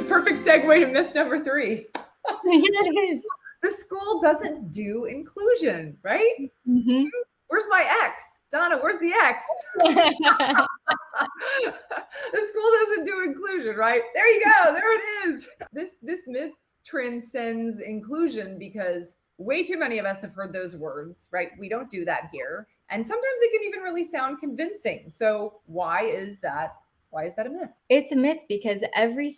perfect segue to myth number 3. Yeah, it is. The school doesn't do inclusion, right? Mm-hmm. Where's my X? Donna, where's the X? The school doesn't do inclusion, right? There you go. There it is. This myth transcends inclusion because way too many of us have heard those words, right? We don't do that here. And sometimes it can even really sound convincing. So why is that a myth? It's a myth because every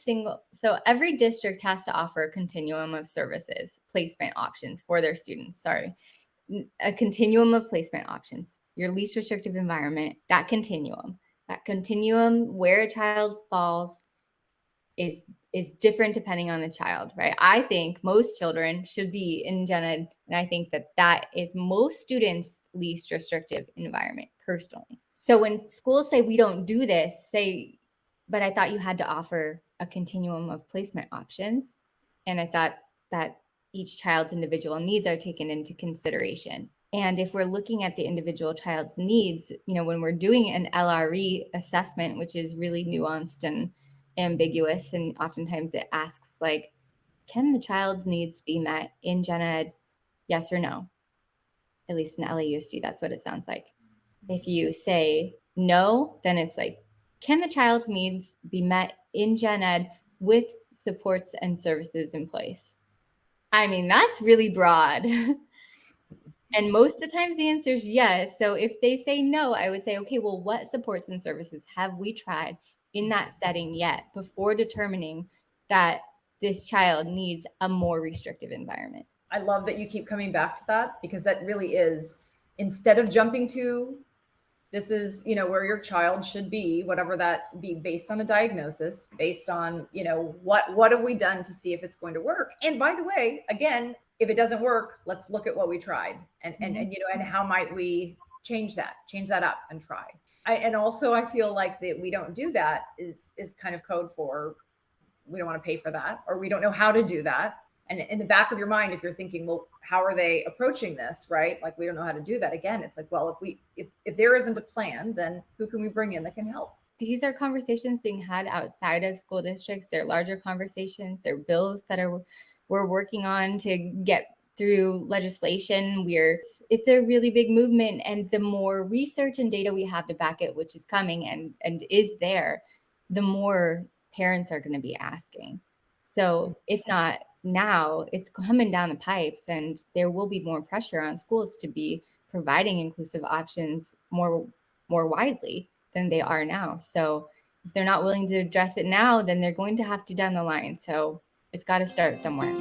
district has to offer a continuum of services, placement options for their students. A continuum of placement options. Your least restrictive environment, that continuum where a child falls is different depending on the child, right? I think most children should be in gen ed, and I think that is most students' least restrictive environment personally. So when schools say we don't do this, but I thought you had to offer a continuum of placement options, and I thought that each child's individual needs are taken into consideration. And if we're looking at the individual child's needs, when we're doing an LRE assessment, which is really nuanced and ambiguous, and oftentimes it asks like, can the child's needs be met in gen ed? Yes or no? At least in LAUSD, that's what it sounds like. If you say no, then it's like, can the child's needs be met in gen ed with supports and services in place? I mean, that's really broad. And most of the times the answer is yes. So if they say no, I would say, okay, well, what supports and services have we tried in that setting yet before determining that this child needs a more restrictive environment? I love that you keep coming back to that, because that really is, instead of jumping to, this is, where your child should be, whatever that be, based on a diagnosis, based on, what have we done to see if it's going to work? And by the way, again, if it doesn't work, let's look at what we tried and how might we change that up and try. And also I feel like that we don't do that is kind of code for, we don't want to pay for that, or we don't know how to do that. And in the back of your mind, if you're thinking, well, how are they approaching this, right? Like, we don't know how to do that. Again, it's like, well, if there isn't a plan, then who can we bring in that can help? These are conversations being had outside of school districts. They're larger conversations. They're bills that we're working on to get through legislation. It's a really big movement, and the more research and data we have to back it, which is coming and is there, the more parents are going to be asking. So if not now, it's coming down the pipes, and there will be more pressure on schools to be providing inclusive options more widely than they are now. So if they're not willing to address it now, then they're going to have to down the line. So it's got to start somewhere.